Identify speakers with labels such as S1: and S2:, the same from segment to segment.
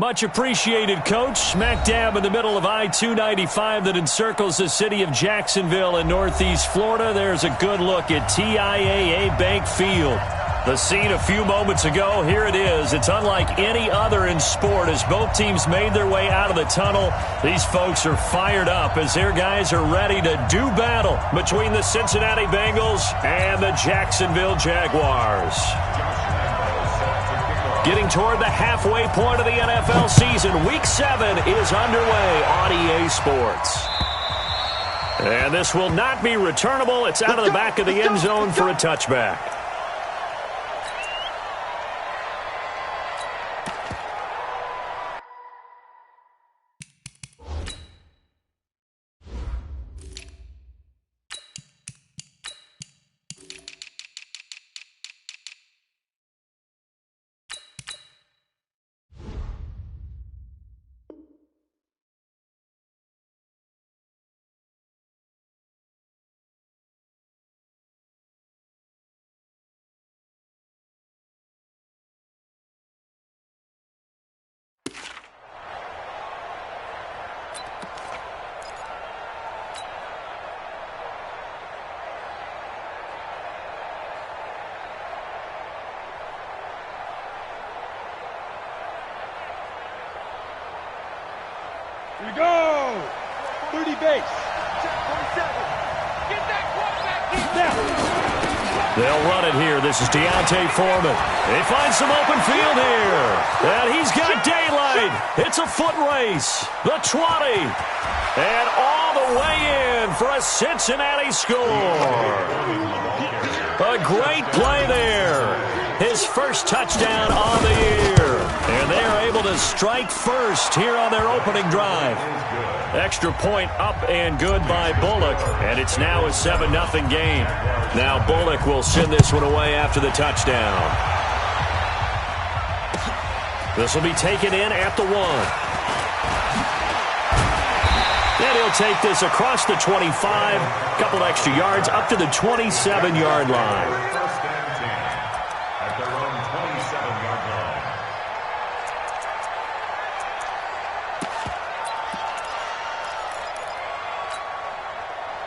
S1: Much appreciated, Coach. Smack dab in the middle of I-295 that encircles the city of Jacksonville in Northeast Florida. There's a good look at TIAA Bank Field. The scene a few moments ago, here it is. It's unlike any other in sport as both teams made their way out of the tunnel. These folks are fired up as their guys are ready to do battle between the Cincinnati Bengals and the Jacksonville Jaguars. Getting toward the halfway point of the NFL season, Week 7 is underway on EA Sports. And this will not be returnable. It's out of the back of the end zone for a touchback.
S2: Here we go! 30 base. Check 47. Get that quarterback deep down.
S1: They'll run it here. This is Deontay Foreman. They find some open field here. And he's got daylight. It's a foot race. The 20. And all the way in for a Cincinnati score. A great play there. His first touchdown on the year. And they are able to strike first here on their opening drive. Extra point up and good by Bullock. And it's now a 7-0 game. Now Bullock will send this one away after the touchdown. This will be taken in at the 1. And he'll take this across the 25. Couple extra yards up to the 27-yard line.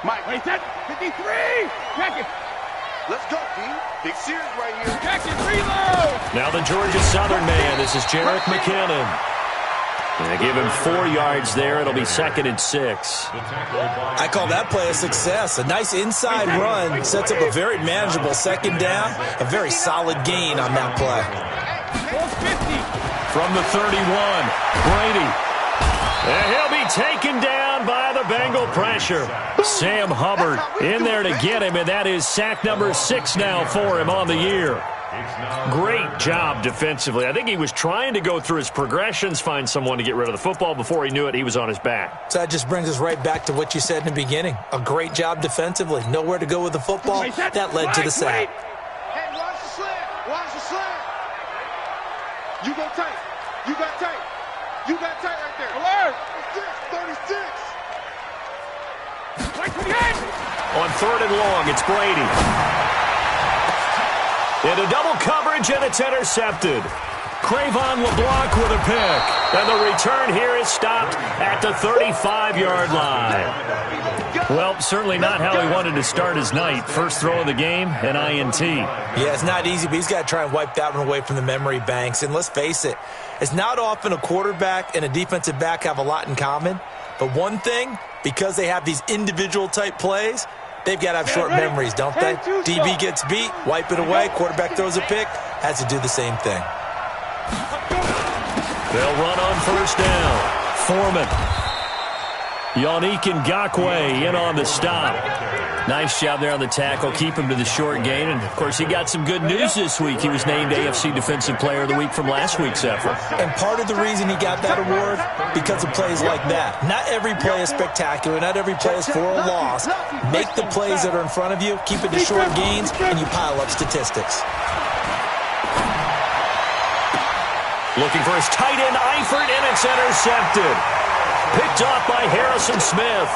S2: Mike, wait, that 53! Check it! Let's go, D. Big Sears right here. Check it, reload!
S1: Now the Georgia Southern man. This is Jerick McKinnon. They give him 4 yards there. It'll be 2nd and 6.
S3: I call that play a success. A nice inside run sets up a very manageable second down. A very solid gain on that play.
S1: From the 31, Brady. And he'll be taken down by the Bengal pressure. Sam Hubbard in there to get him, and that is sack number 6 now for him on the year. Great job defensively. I think he was trying to go through his progressions, find someone to get rid of the football. Before he knew it, he was on his back.
S3: So that just brings us right back to what you said in the beginning. A great job defensively. Nowhere to go with the football. That led to the sack.
S2: Hey, watch the slant. Watch the slant. You go tight. You got tight. You got tight right there. Alert. 36. 28.
S1: On 3rd and long, it's Brady. Into double coverage, and it's intercepted. Cravon LeBlanc with a pick. And the return here is stopped at the 35-yard line. Well, certainly not how he wanted to start his night. First throw of the game, an INT.
S3: Yeah, it's not easy, but he's got to try and wipe that one away from the memory banks. And let's face it, it's not often a quarterback and a defensive back have a lot in common. But one thing, because they have these individual-type plays, they've got to have short memories, don't they? DB gets beat, wipe it away, quarterback throws a pick, has to do the same thing.
S1: They'll run on first down. Foreman. Yannick Ngakoue in on the stop. Nice job there on the tackle. Keep him to the short gain. And, of course, he got some good news this week. He was named AFC Defensive Player of the Week from last week's effort.
S3: And part of the reason he got that award, because of plays like that. Not every play is spectacular. Not every play is for a loss. Make the plays that are in front of you, keep it to short gains, and you pile up statistics.
S1: Looking for his tight end, Eifert, and it's intercepted. Picked off by Harrison Smith.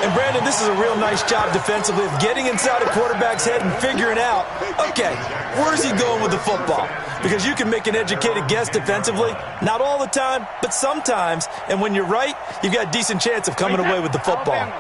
S3: And, Brandon, this is a real nice job defensively of getting inside a quarterback's head and figuring out, okay, where's he going with the football? Because you can make an educated guess defensively, not all the time, but sometimes. And when you're right, you've got a decent chance of coming away with the football.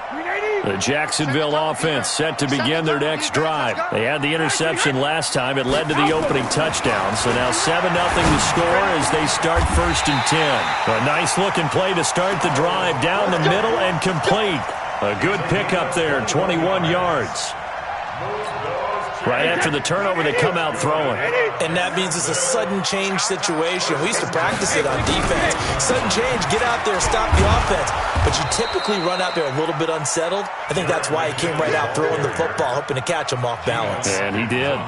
S1: The Jacksonville offense set to begin their next drive. They had the interception last time. It led to the opening touchdown. So now 7-0 to score as they start 1st and 10. A nice-looking play to start the drive down the middle and complete. A good pickup there, 21 yards. Right after the turnover, they come out throwing.
S3: And that means it's a sudden change situation. We used to practice it on defense. Sudden change, get out there, stop the offense. But you typically run out there a little bit unsettled. I think that's why he came right out throwing the football, hoping to catch him off balance.
S1: And he did.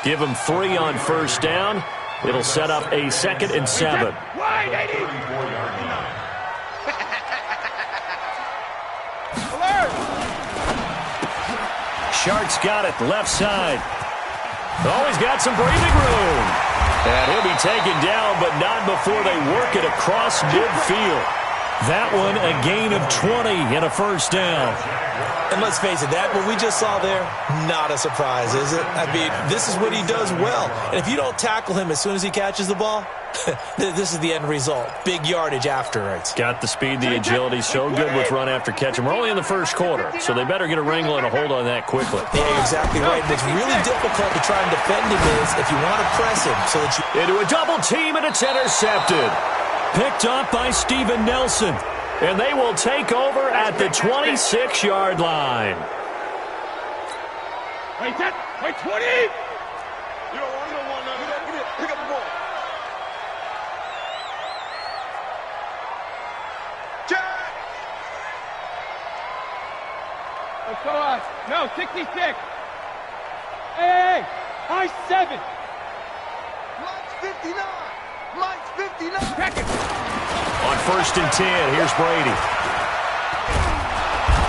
S1: Give him 3 on 1st down. It'll set up a 2nd and 7. Shark's got it, left side. Oh, he's got some breathing room. And he'll be taken down, but not before they work it across midfield. That one, a gain of 20 and a 1st down.
S3: And let's face it, that what we just saw there, not a surprise, is it? I mean, this is what he does well. And if you don't tackle him as soon as he catches the ball, this is the end result. Big yardage afterwards.
S1: Got the speed, the agility, so good with run after catch. And we're only in the 1st quarter, so they better get a wrangle and a hold on that quickly.
S3: Yeah, you're exactly right. And it's really difficult to try and defend him if you want to press him. So that you
S1: into a double team, and it's intercepted. Picked up by Steven Nelson. And they will take over at the 26-yard line.
S2: Wait, 20! You don't want none. Pick up the ball. Jack! Let's go us. No, 66. Hey, high 7. Mike's 59. Mike's 59. Check it.
S1: On 1st and 10, here's Brady.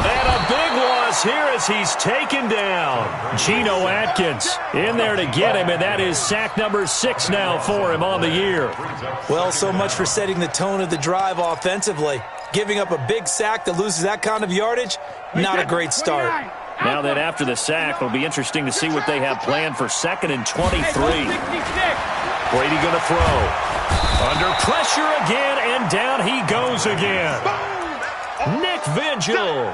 S1: And a big loss here as he's taken down. Geno Atkins in there to get him, and that is sack number 6 now for him on the year.
S3: Well, so much for setting the tone of the drive offensively. Giving up a big sack that loses that kind of yardage, not a great start.
S1: Now that after the sack, it'll be interesting to see what they have planned for 2nd and 23. Brady going to throw. Under pressure again, and down he goes again. Nick Vigil.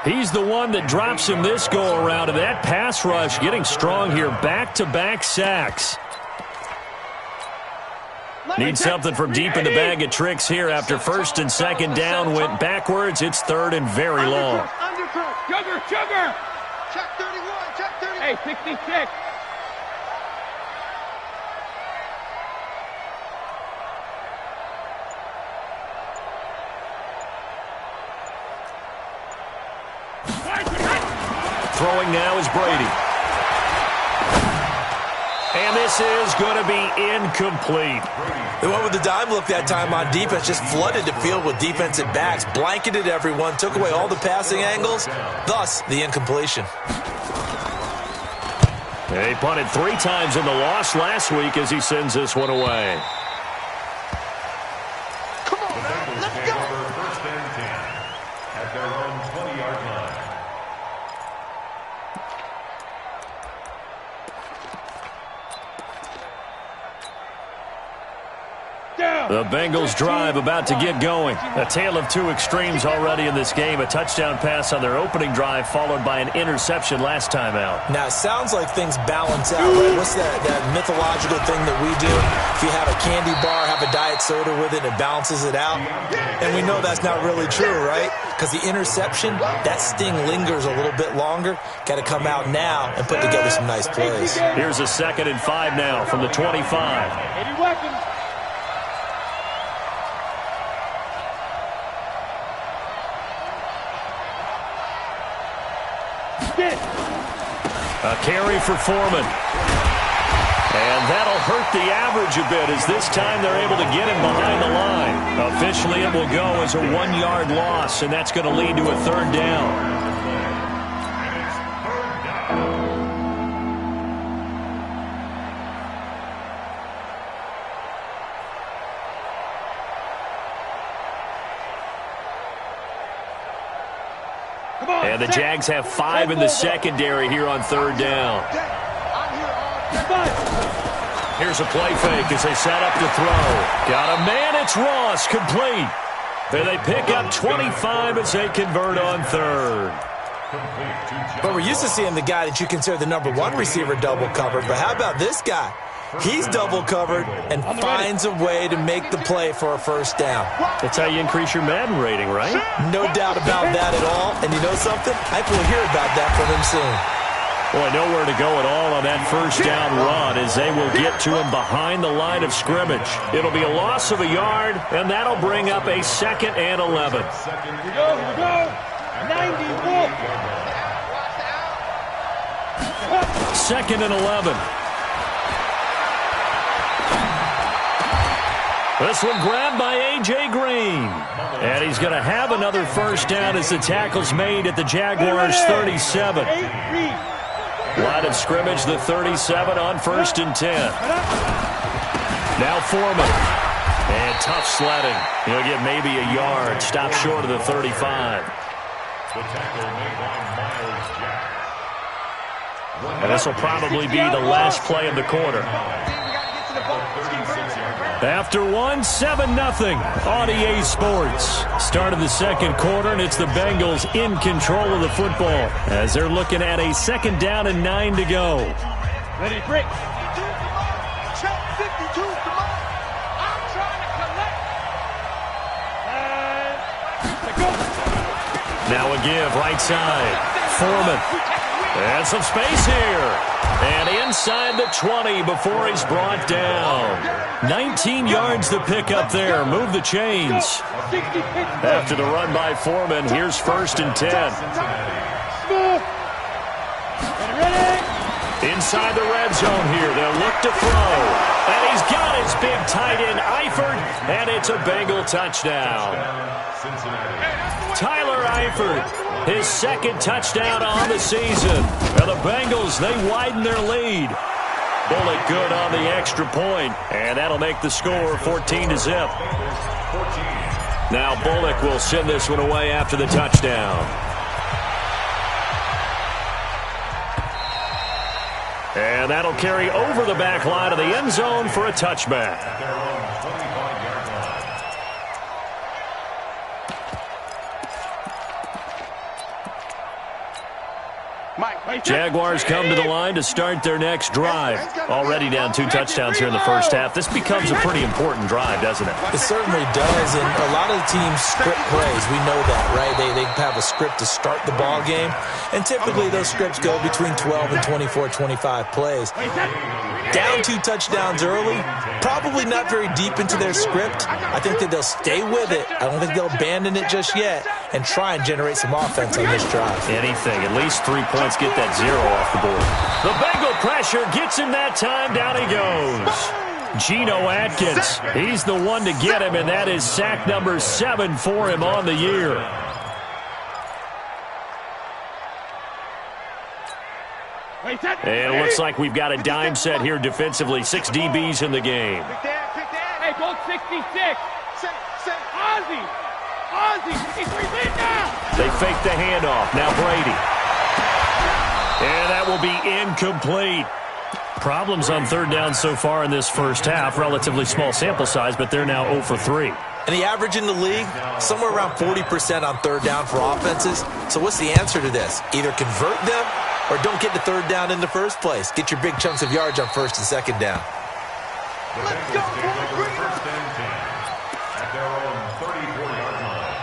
S1: He's the one that drops him this go-around, and that pass rush getting strong here. Back-to-back sacks. Need something from deep in the bag of tricks here after 1st and 2nd down. Went backwards. It's 3rd and very long.
S2: Sugar! Check 31, check 31. Hey, 66.
S1: Throwing now is Brady. And this is going to be incomplete.
S3: They went with the dime look that time on defense, just flooded the field with defensive backs, blanketed everyone, took away all the passing angles, thus the incompletion.
S1: He punted 3 times in the loss last week as he sends this one away.
S2: Come on, man. Let's go.
S4: First and 10 at their own 20-yard line.
S1: The Bengals drive about to get going. A tale of 2 extremes already in this game. A touchdown pass on their opening drive followed by an interception last time out.
S3: Now, it sounds like things balance out, right? What's that mythological thing that we do? If you have a candy bar, have a diet soda with it, it balances it out. And we know that's not really true, right? Because the interception, that sting lingers a little bit longer. Got to come out now and put together some nice plays.
S1: Here's a 2nd and 5 now from the 25.
S2: Any weapons?
S1: A carry for Foreman. And that'll hurt the average a bit as this time they're able to get him behind the line. Officially, it will go as a 1-yard loss, and that's going to lead to a 3rd down. And the Jags have 5 in the secondary here on third down. Here's a play fake as they set up to throw. Got a man, it's Ross, complete. And they pick up 25 as they convert on third.
S3: But we're used to seeing the guy that you consider the #1 receiver double covered. But how about this guy? He's double covered and finds a way to make the play for a first down.
S1: That's how you increase your Madden rating, right?
S3: No doubt about that at all. And you know something? I think we'll hear about that from him soon.
S1: Boy, nowhere to go at all on that first down run as they will get to him behind the line of scrimmage. It'll be a loss of a yard, and that'll bring up a 2nd and 11.
S2: Here we go. 91.
S1: 2nd and 11. This one grabbed by A.J. Green. And he's going to have another first down as the tackle's made at the Jaguars' 37. Line of scrimmage, the 37 on 1st and 10. Now Foreman. And tough sledding. He'll get maybe a yard. Stop short of the 35.
S4: The tackle made by Myles Jack.
S1: And this will probably be the last play of the quarter. After 1, 7-0 on EA Sports. Start of the second quarter, and it's the Bengals in control of the football as they're looking at a 2nd down and 9 to go.
S2: Ready, break. Check 52, come on. I'm trying to collect.
S1: Now a give, right side. Foreman. And some space here. And inside the 20 before he's brought down. 19 yards to pick up there. Move the chains. After the run by Foreman, here's 1st and 10. Inside the red zone here. They'll look to throw. And he's got his big tight end, Eifert. And it's a Bengal touchdown. Tyler Eifert. His 2nd touchdown on the season. And the Bengals, they widen their lead. Bullock good on the extra point. And that'll make the score 14-0. Now Bullock will send this one away after the touchdown. And that'll carry over the back line of the end zone for a touchback. Jaguars come to the line to start their next drive. Already down 2 touchdowns here in the first half. This becomes a pretty important drive, doesn't it?
S3: It certainly does, and a lot of the teams script plays. We know that, right? They have a script to start the ball game, and typically those scripts go between 12 and 24, 25 plays. Down 2 touchdowns early, probably not very deep into their script. I think that they'll stay with it. I don't think they'll abandon it just yet and try and generate some offense on this drive.
S1: Anything, at least 3 points, get that 0 off the board. The Bengal pressure gets him that time. Down he goes. Geno Atkins, he's the one to get him, and that is sack number 7 for him on the year. And it looks like we've got a dime set here defensively. 6 DBs in the game.
S2: Hey, go 66. Ozzy, he's in now.
S1: They fake the handoff. Now Brady. And that will be incomplete. Problems on third down so far in this first half. Relatively small sample size, but they're now 0 for 3.
S3: And the average in the league, somewhere around 40% on third down for offenses. So what's the answer to this? Either convert them or don't get the third down in the first place. Get your big chunks of yards on 1st and 2nd down.
S2: Let's go, boy.
S4: First and 10 at their own 34-yard line.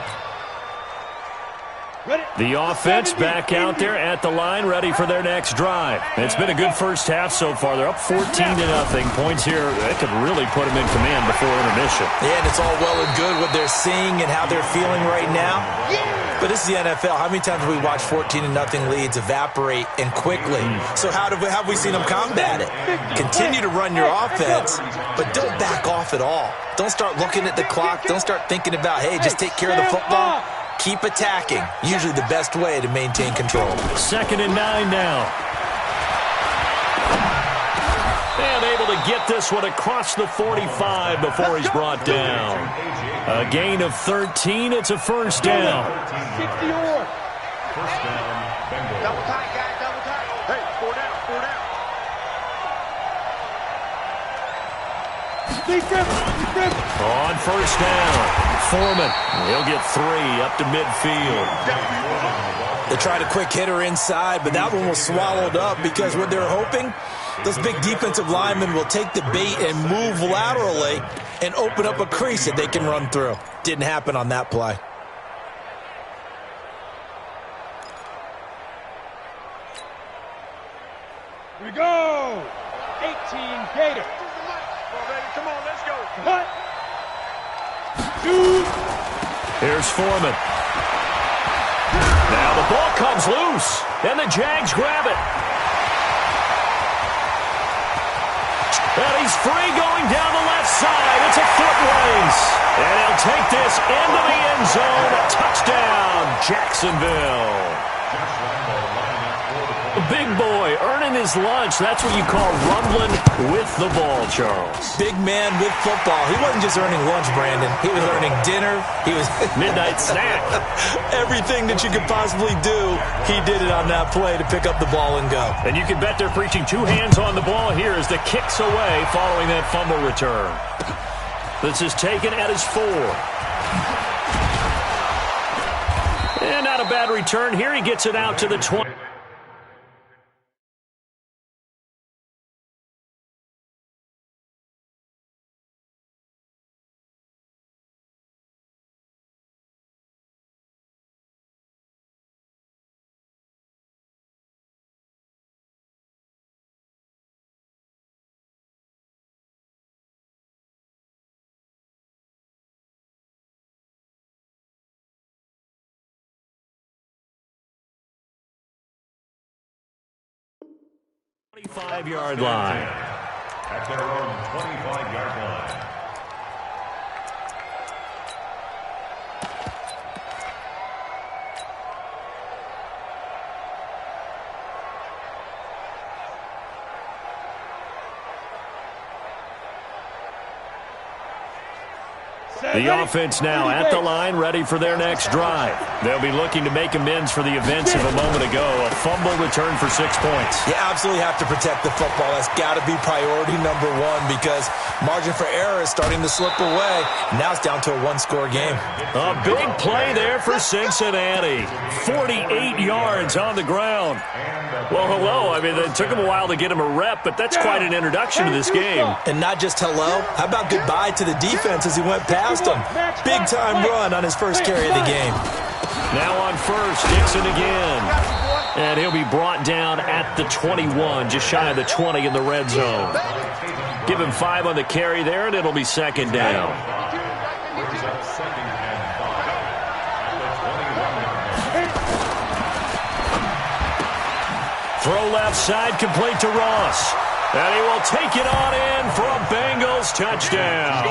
S1: The offense back out there at the line, ready for their next drive. It's been a good first half so far. They're up 14-0. Points here, that could really put them in command before intermission.
S3: Yeah, and it's all well and good what they're seeing and how they're feeling right now. But this is the NFL. How many times have we watched 14-0 leads evaporate and quickly? So how have we seen them combat it? Continue to run your offense, but don't back off at all. Don't start looking at the clock. Don't start thinking about, hey, just take care of the football. Keep attacking. Usually the best way to maintain control.
S1: 2nd and 9 now. And able to get this one across the 45 before he's brought down. A gain of 13. It's a first down.
S4: First down, Bengals.
S2: Double tight, guys, double tight. Hey, 4 down, 4 down.
S1: On first down, Foreman. He'll get 3 up to midfield.
S3: They tried a quick hitter inside, but that one was swallowed up because what they're hoping, those big defensive linemen will take the bait and move laterally and open up a crease that they can run through. Didn't happen on that play.
S5: Here we go. 18 Gator.
S2: Come on, let's go.
S5: Cut. 2.
S1: Here's Foreman. Now the ball comes loose, and the Jags grab it. And he's free going down the left side. It's a foot race. And he'll take this into the end zone. Touchdown, Jacksonville. A big boy earning his lunch. That's what you call rumbling with the ball, Charles.
S3: Big man with football. He wasn't just earning lunch, Brandon. He was earning dinner. He was
S1: midnight snack.
S3: Everything that you could possibly do, he did it on that play to pick up the ball and go.
S1: And you can bet they're preaching 2 hands on the ball here as the kick's away following that fumble return. This is taken at his 4. And not a bad return here. He gets it out to the 20. Yard line.
S4: At their own 25-yard line.
S1: The offense now at the line, ready for their next drive. They'll be looking to make amends for the events of a moment ago. A fumble return for 6 points.
S3: You absolutely have to protect the football. That's got to be priority number 1 because margin for error is starting to slip away. Now it's down to a 1-score game.
S1: A big play there for Cincinnati. 48 yards on the ground. Well, hello. I mean, it took him a while to get him a rep, but that's quite an introduction to this game.
S3: And not just hello. How about goodbye to the defense as he went past him? Big-time run on his first carry of the game.
S1: Now on first, Dixon again. And he'll be brought down at the 21, just shy of the 20 in the red zone. Give him 5 on the carry there, and it'll be second down. Throw left side, complete to Ross. And he will take it on in for a Bengals touchdown.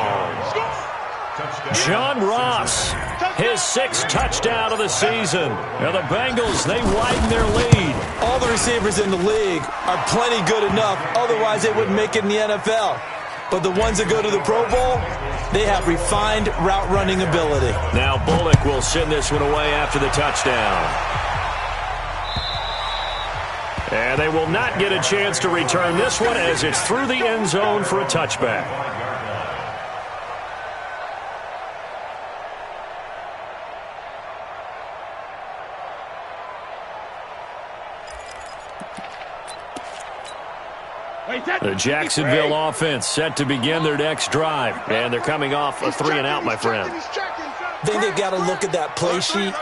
S1: John Ross, his 6th touchdown of the season. And the Bengals, they widen their lead.
S3: All the receivers in the league are plenty good enough. Otherwise, they wouldn't make it in the NFL. But the ones that go to the Pro Bowl, they have refined route running ability.
S1: Now Bullock will send this one away after the touchdown. And they will not get a chance to return this one as it's through the end zone for a touchback. The Jacksonville offense set to begin their next drive. And they're coming off a 3-and-out, my friend.
S3: I think they've got to look at that play sheet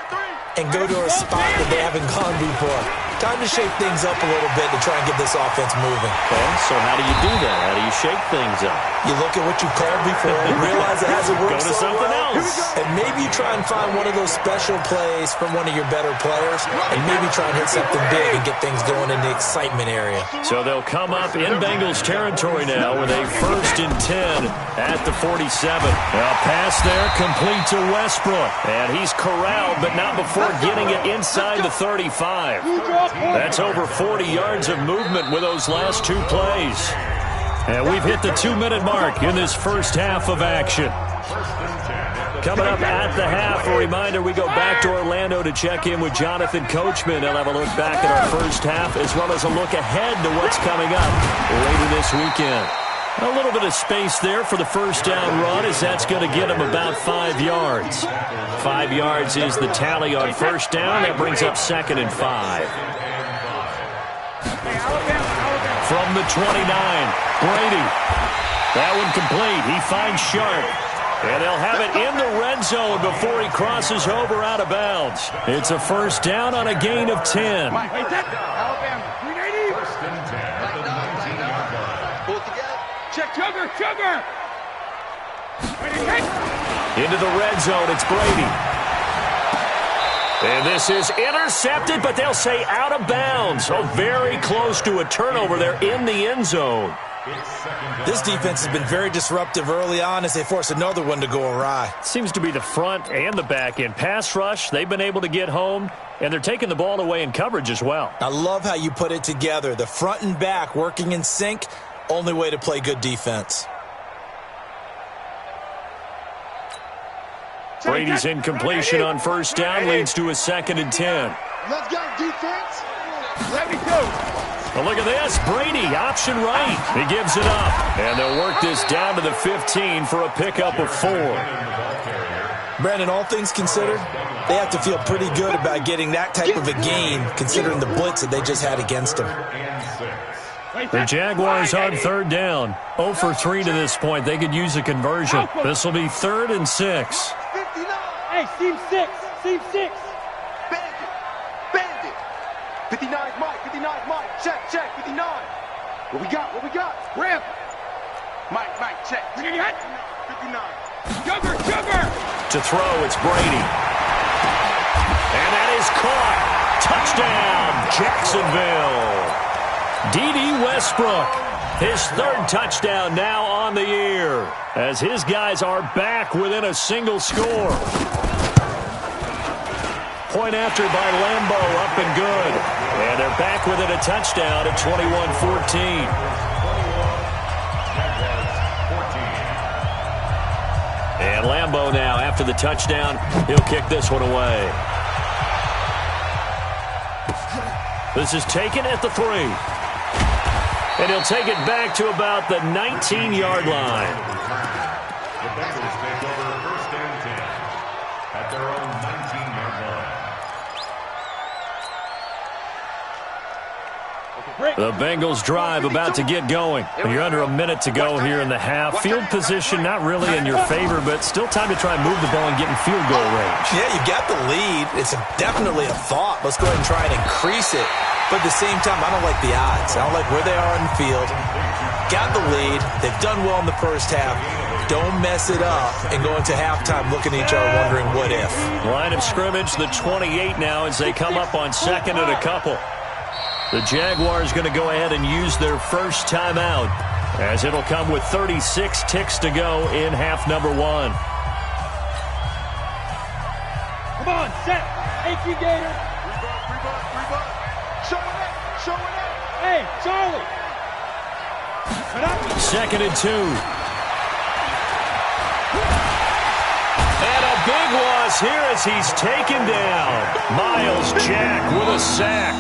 S3: and go to a spot that they haven't gone before. Time to shake things up a little bit to try and get this offense moving.
S1: Okay, so how do you do that? How do you shake things up?
S3: You look at what you called before and realize it hasn't worked
S1: Go to something else.
S3: And maybe you try and find one of those special plays from one of your better players and maybe try and hit something big and get things going in the excitement area.
S1: So they'll come up in Bengals territory now with a 1st and 10 at the 47. A pass there complete to Westbrook. And he's corralled, but not before getting it inside the 35. That's over 40 yards of movement with those last 2 plays. And we've hit the 2-minute mark in this first half of action. Coming up at the half, a reminder, we go back to Orlando to check in with Jonathan Coachman. He'll have a look back at our first half as well as a look ahead to what's coming up later this weekend. A little bit of space there for the first down run as that's going to get him about 5 yards. 5 yards is the tally on first down. That brings up 2nd and 5. From the 29, Brady. That one complete. He finds Sharp. And they'll have it in the red zone before he crosses over out of bounds. It's a first down on a gain of 10.
S5: Alabama, 380.
S4: First and 10 at the 19-yard line.
S2: Pull it together.
S5: Check, sugar.
S1: Into the red zone, it's Brady. And this is intercepted, but they'll say out of bounds. So very close to a turnover there in the end zone.
S3: This defense has been very disruptive early on as they force another one to go awry.
S1: Seems to be the front and the back end. Pass rush, they've been able to get home, and they're taking the ball away in coverage as well.
S3: I love how you put it together. The front and back working in sync, only way to play good defense.
S1: Brady's incompletion on first down leads to a 2nd and 10.
S2: Let's go, defense.
S5: Let me go.
S1: Well, look at this. Brady, option right. He gives it up. And they'll work this down to the 15 for a pickup of 4.
S3: Brandon, all things considered, they have to feel pretty good about getting that type of a gain considering the blitz that they just had against them.
S1: The Jaguars on third down. 0 for 3 to this point. They could use a conversion. This will be 3rd and 6.
S2: 59.
S5: Hey, seam 6.
S2: Bandit. 59 Mike. Check. 59. What we got?
S5: Ramp.
S2: Mike, check.
S5: 59.
S2: 59.
S5: Sugar.
S1: To throw, it's Brady. And that is caught. Touchdown, Jacksonville. D.D. Westbrook, his 3rd touchdown now on the year as his guys are back within a single score. Point after by Lambo, up and good. And they're back within a touchdown at 21-14. And Lambo now, after the touchdown, he'll kick this one away. This is taken at the 3. And he'll take it back to about the 19-yard line.
S4: The Bengals take over first and 10 at their own 19-yard line.
S1: The Bengals drive about to get going. You're under a minute to go here in the half. Field position not really in your favor, but still time to try and move the ball and get in field goal range.
S3: Yeah, you got the lead. It's definitely a thought. Let's go ahead and try and increase it. But at the same time, I don't like the odds. I don't like where they are in the field. Got the lead. They've done well in the first half. Don't mess it up and go into halftime looking at each other wondering what if.
S1: Line of scrimmage, the 28 now as they come up on 2nd and a couple. The Jaguars going to go ahead and use their first timeout as it'll come with 36 ticks to go in half number 1.
S5: Come on, set. AQ Gator.
S2: Rebutt. Showing up.
S5: Hey, Charlie. Cut up.
S1: 2nd and 2. And a big loss here as he's taken down. Miles Jack with a sack.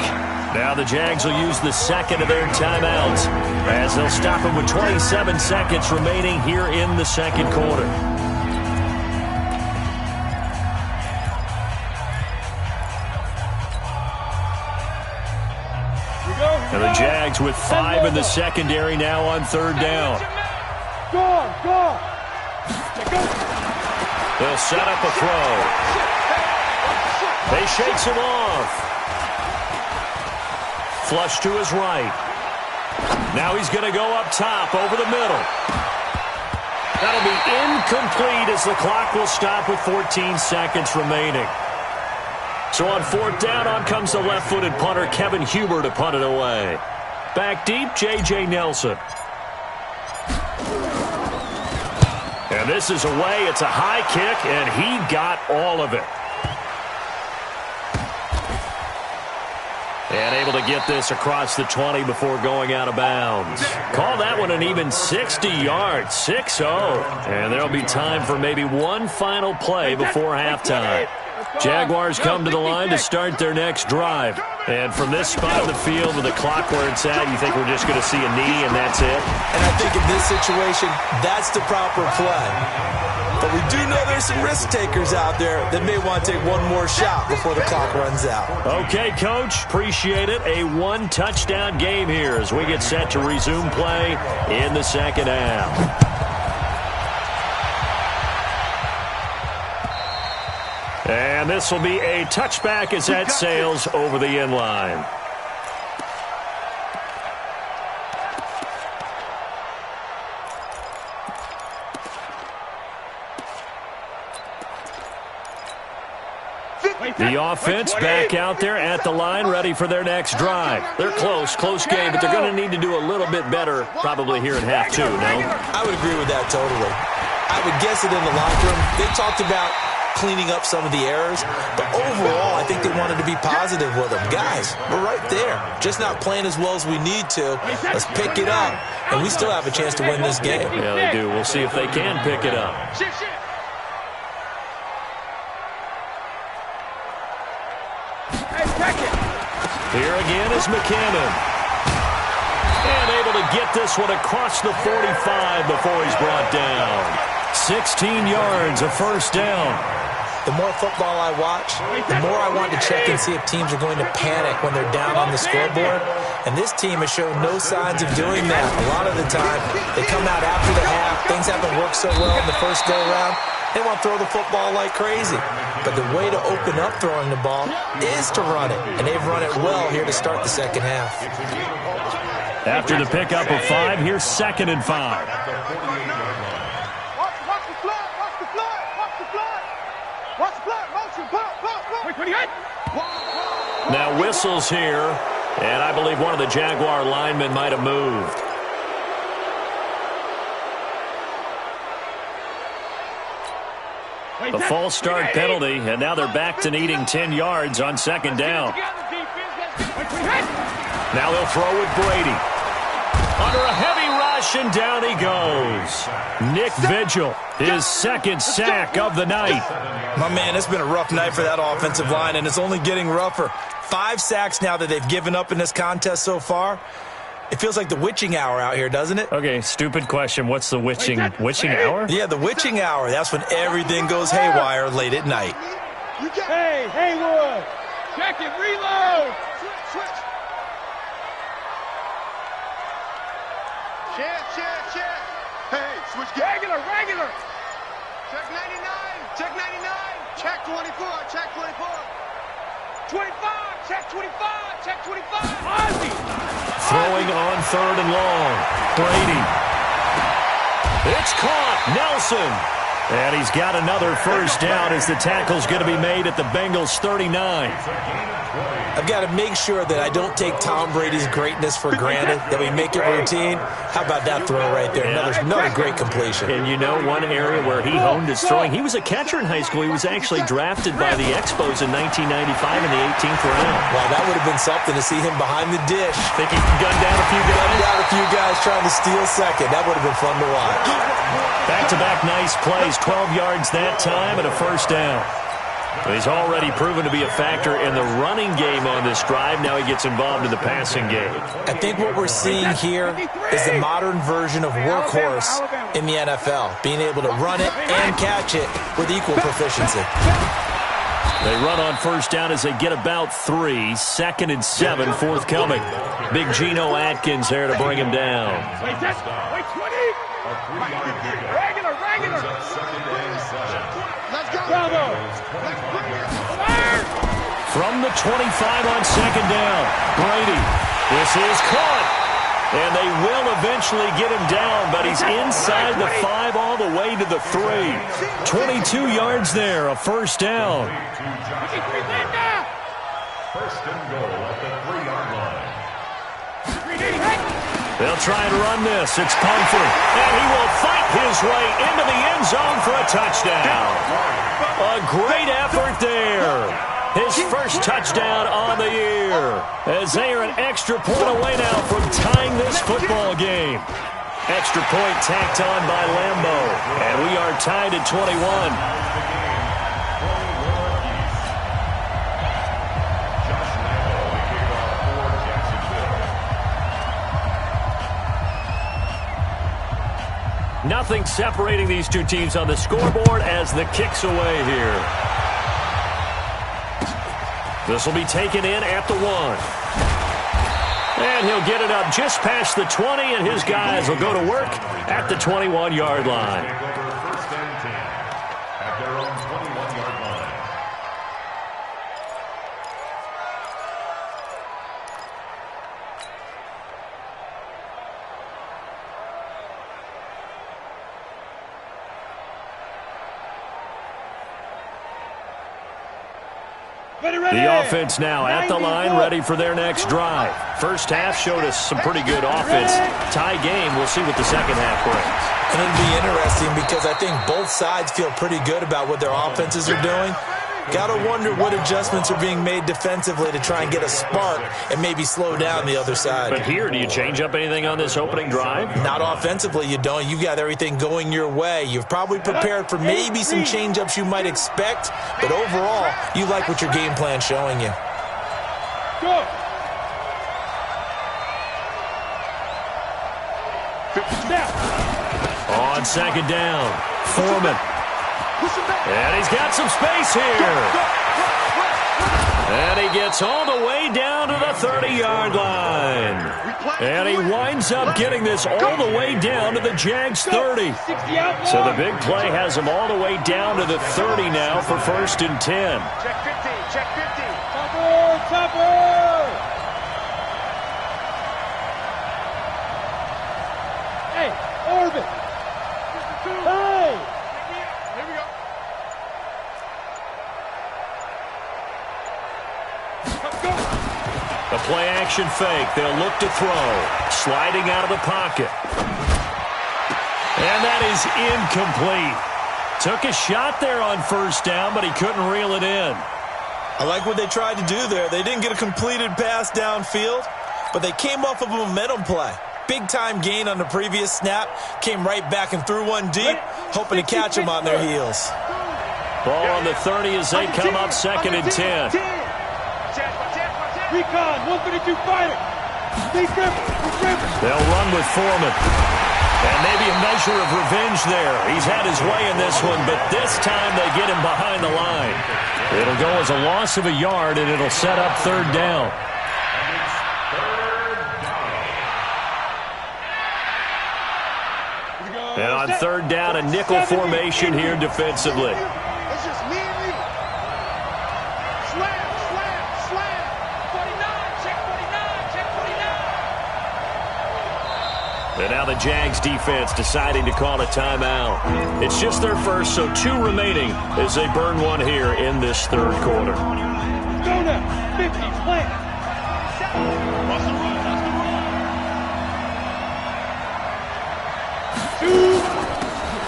S1: Now the Jags will use the 2nd of their timeouts as they'll stop him with 27 seconds remaining here in the 2nd quarter. And the Jags with 5 in the secondary now on 3rd down.
S5: Go.
S1: They'll set up a throw. They shakes him off. Flush to his right. Now he's going to go up top over the middle. That'll be incomplete as the clock will stop with 14 seconds remaining. So on 4th down, on comes the left-footed punter, Kevin Huber, to punt it away. Back deep, J.J. Nelson. And this is away. It's a high kick, and he got all of it. And able to get this across the 20 before going out of bounds. Call that one an even 60 yards, 6-0. And there'll be time for maybe one final play before halftime. Jaguars come to the line to start their next drive. And from this spot of the field with the clock where it's at, you think we're just going to see a knee and that's it?
S3: And I think in this situation, that's the proper play. But we do know there's some risk takers out there that may want to take one more shot before the clock runs out.
S1: Okay, Coach. Appreciate it. A one-touchdown game here as we get set to resume play in the second half. And this will be a touchback as that sails over the end line. The offense back out there at the line, ready for their next drive. They're close game, but they're going to need to do a little bit better probably here in half two, no?
S3: I would agree with that totally. I would guess it in the locker room. They talked about cleaning up some of the errors, but overall, I think they wanted to be positive with them. Guys, we're right there. Just not playing as well as we need to. Let's pick it up, and we still have a chance to win this game.
S1: Yeah, they do. We'll see if they can pick it up. Here again is McCannon. And able to get this one across the 45 before he's brought down. 16 yards, a first down.
S3: The more football I watch, the more I want to check and see if teams are going to panic when they're down on the scoreboard. And this team has shown no signs of doing that. A lot of the time, they come out after the half. Things haven't worked so well in the first go-around. They want to throw the football like crazy. But the way to open up throwing the ball is to run it. And they've run it well here to start the second half.
S1: After the pickup of 5, here's 2nd and 5.
S2: Watch the flood. Watch the flood. Watch the flood. Watch the flood. Motion. Pull.
S1: Now whistles here. And I believe one of the Jaguar linemen might have moved. A false start penalty, and now they're back to needing 10 yards on second down. Now they'll throw with Brady. Under a heavy rush, and down he goes. Nick Vigil, his second sack of the night.
S3: My man, it's been a rough night for that offensive line, and it's only getting rougher. 5 sacks now that they've given up in this contest so far. It feels like the witching hour out here, doesn't it?
S1: Okay, stupid question. What's the witching hour?
S3: Yeah, the witching hour. That's when everything goes haywire late at night.
S5: Hey, Haywood. Check it, reload.
S2: Switch. Share. Hey, switch.
S5: Regular.
S2: Check 99. Check 24. 25. Check 25.
S5: Ozzy.
S1: Throwing on 3rd and long. Brady. It's caught. Nelson. And he's got another first down as the tackle's going to be made at the Bengals 39.
S3: I've got to make sure that I don't take Tom Brady's greatness for granted, that we make it routine. How about that throw right there? Another great completion.
S1: And you know one area where he honed his throwing, he was a catcher in high school. He was actually drafted by the Expos in 1995 in the 18th round.
S3: Wow, that would have been something to see him behind the dish.
S1: Think he can gun down a few guys?
S3: Trying to steal second. That would have been fun to watch.
S1: Back-to-back nice plays, 12 yards that time and a first down. He's already proven to be a factor in the running game on this drive. Now he gets involved in the passing game.
S3: I think what we're seeing here is the modern version of workhorse in the NFL, being able to run it and catch it with equal proficiency.
S1: They run on first down as they get about 3. 2nd and 7 forthcoming. Big Geno Atkins there to bring him down.
S5: Wait, 20. Regular.
S2: Let's go.
S5: Bravo.
S1: From the 25 on second down. Brady. This is caught. And they will eventually get him down, but he's inside the 5 all the way to the 3. 22 yards there, a first down.
S4: First and goal at the 3-yard line.
S1: They'll try and run this. It's Pumphrey. And he will fight his way into the end zone for a touchdown. A great effort there. his first touchdown on the year. As they are an extra point away now from tying this football game. Extra point tacked on by Lambo. And we are tied at 21. Nothing separating these two teams on the scoreboard as the kick's away here. This will be taken in at the 1. And he'll get it up just past the 20, and his guys will go to work at the 21-yard line.
S4: First and 10 at their own 21-yard line.
S1: The offense now at the line, ready for their next drive. First half showed us some pretty good offense. Tie game, we'll see what the second half brings.
S3: And it'll be interesting because I think both sides feel pretty good about what their offenses are doing. Got to wonder what adjustments are being made defensively to try and get a spark and maybe slow down the other side.
S1: But here, do you change up anything on this opening drive?
S3: Not offensively, you don't. You've got everything going your way. You've probably prepared for maybe some change-ups you might expect, but overall, you like what your game plan's showing you.
S5: Go.
S1: On second down, Foreman. And he's got some space here. And he gets all the way down to the 30-yard line. And he winds up getting this all the way down to the Jags 30. So the big play has him all the way down to the 30 now for first and 10.
S2: Check 50, check 50.
S5: Topper! Hey, Orbit! Hey!
S2: Here we go.
S1: A play-action fake. They'll look to throw. Sliding out of the pocket. And that is incomplete. Took a shot there on first down, but he couldn't reel it in.
S3: I like what they tried to do there. They didn't get a completed pass downfield, but they came off of a momentum play. Big-time gain on the previous snap. Came right back and threw one deep, hoping to catch them on their heels.
S1: Ball on the 30 as they come up second and 10.
S5: Recon, 132 fighter.
S1: They'll run with Foreman. And maybe a measure of revenge there. He's had his way in this one, but this time they get him behind the line. It'll go as a loss of a yard, and it'll set up third down. And on third down, a nickel formation here defensively.
S2: It's just me and you. Slam, slam, slam. 49, check 49, check 49.
S1: And now the Jags defense deciding to call a timeout. It's just their first, so 2 remaining as they burn one here in this third quarter.
S5: Go now, 50, plant.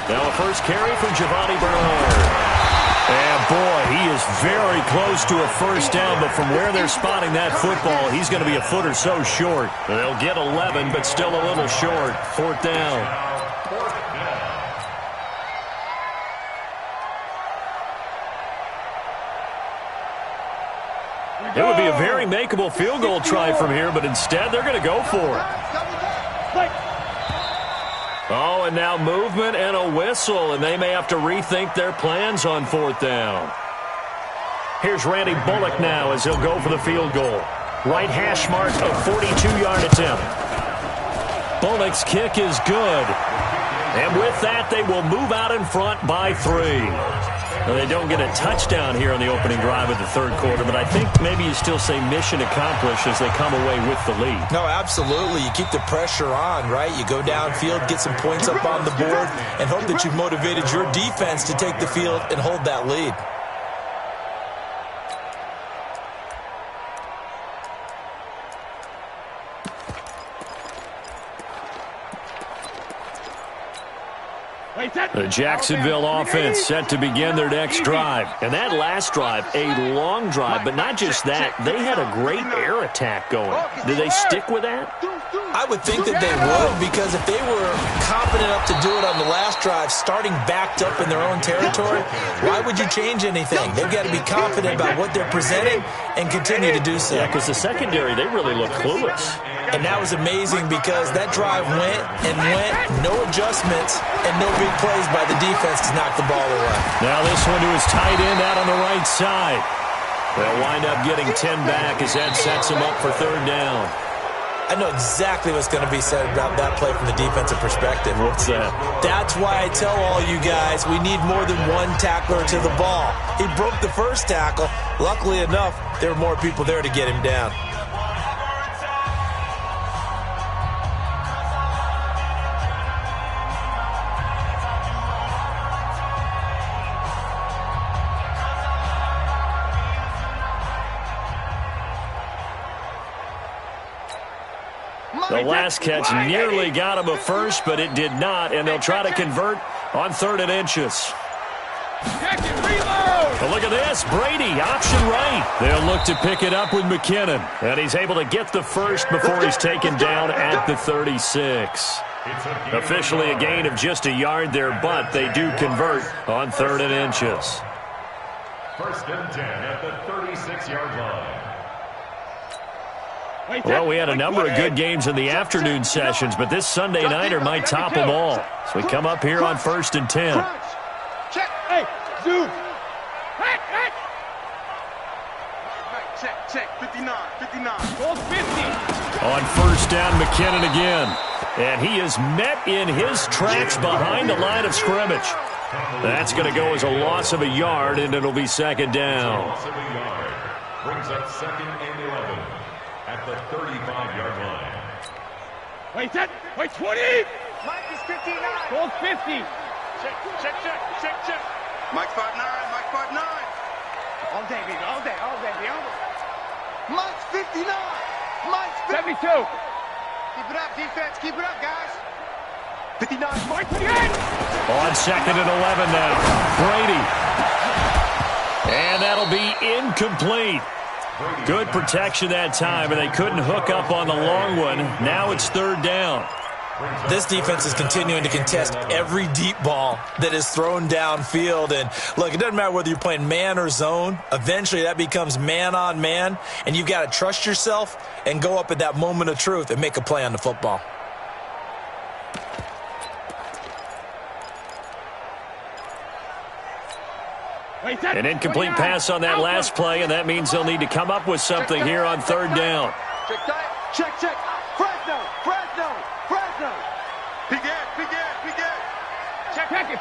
S1: Now a first carry from Giovanni Bernard. And boy, he is very close to a first down, but from where they're spotting that football, he's going to be a foot or so short. They'll get 11, but still a little short. Fourth down. It would be a very makeable field goal try from here, but instead they're going to go for it. Oh, and now movement and a whistle, and they may have to rethink their plans on fourth down. Here's Randy Bullock now as he'll go for the field goal. Right hash mark of 42-yard attempt. Bullock's kick is good. And with that, they will move out in front by 3. Now, they don't get a touchdown here on the opening drive of the third quarter, but I think maybe you still say mission accomplished as they come away with the lead.
S3: No, absolutely. You keep the pressure on, right? You go downfield, get some points up on the board, and hope that you've motivated your defense to take the field and hold that lead.
S1: The Jacksonville offense set to begin their next drive. And that last drive, a long drive, but not just that. They had a great air attack going. Do they stick with that?
S3: I would think that they would, because if they were confident enough to do it on the last drive, starting backed up in their own territory, why would you change anything? They've got to be confident about what they're presenting and continue to do so.
S1: Yeah, because the secondary, they really look clueless.
S3: And that was amazing because that drive went and went, no adjustments, and no big plays by the defense to knock the ball away.
S1: Now this one to his tight end out on the right side. They'll wind up getting 10 back as that sets them up for third down.
S3: I know exactly what's going to be said about that play from the defensive perspective.
S1: What's that?
S3: That's why I tell all you guys we need more than one tackler to the ball. He broke the first tackle. Luckily enough, there were more people there to get him down.
S1: The last catch nearly got him a first, but it did not, and they'll try to convert on 3rd and inches. But look at this, Brady, option right. They'll look to pick it up with McKinnon, and he's able to get the first before he's taken down at the 36. Officially a gain of just a yard there, but they do convert on 3rd and inches.
S4: 1st and 10 at the 36-yard line.
S1: Well, we had a number of good games in the afternoon sessions, but this Sunday nighter might top them all. So we come up here on 1st and 10.
S2: Check. Hey, zoom. Check. 59.
S5: Goal 50.
S1: On 1st down, McKinnon again. And he is met in his tracks behind the line of scrimmage. That's going to go as a loss of a yard, and it'll be 2nd down.
S4: Loss of a yard. Brings up 2nd and 11 at the 35-yard line.
S5: Wait, 20.
S2: Mike is 59.
S5: Goal 50.
S2: Check. Mike's 5'9". All day, baby. Mike's 59. Mike's
S5: 72.
S2: Keep it up, defense. Keep it up, guys. 59.
S5: Mike 28.
S1: On 2nd and 11 now. Brady. And that'll be incomplete. Good protection that time, and they couldn't hook up on the long one. Now it's 3rd down.
S3: This defense is continuing to contest every deep ball that is thrown downfield. And look, it doesn't matter whether you're playing man or zone. Eventually that becomes man on man, and you've got to trust yourself and go up at that moment of truth and make a play on the football.
S1: An incomplete pass on that last play, and that means they'll need to come up with something here on 3rd down.
S2: Check. Fresno. Peek in.
S5: Check it.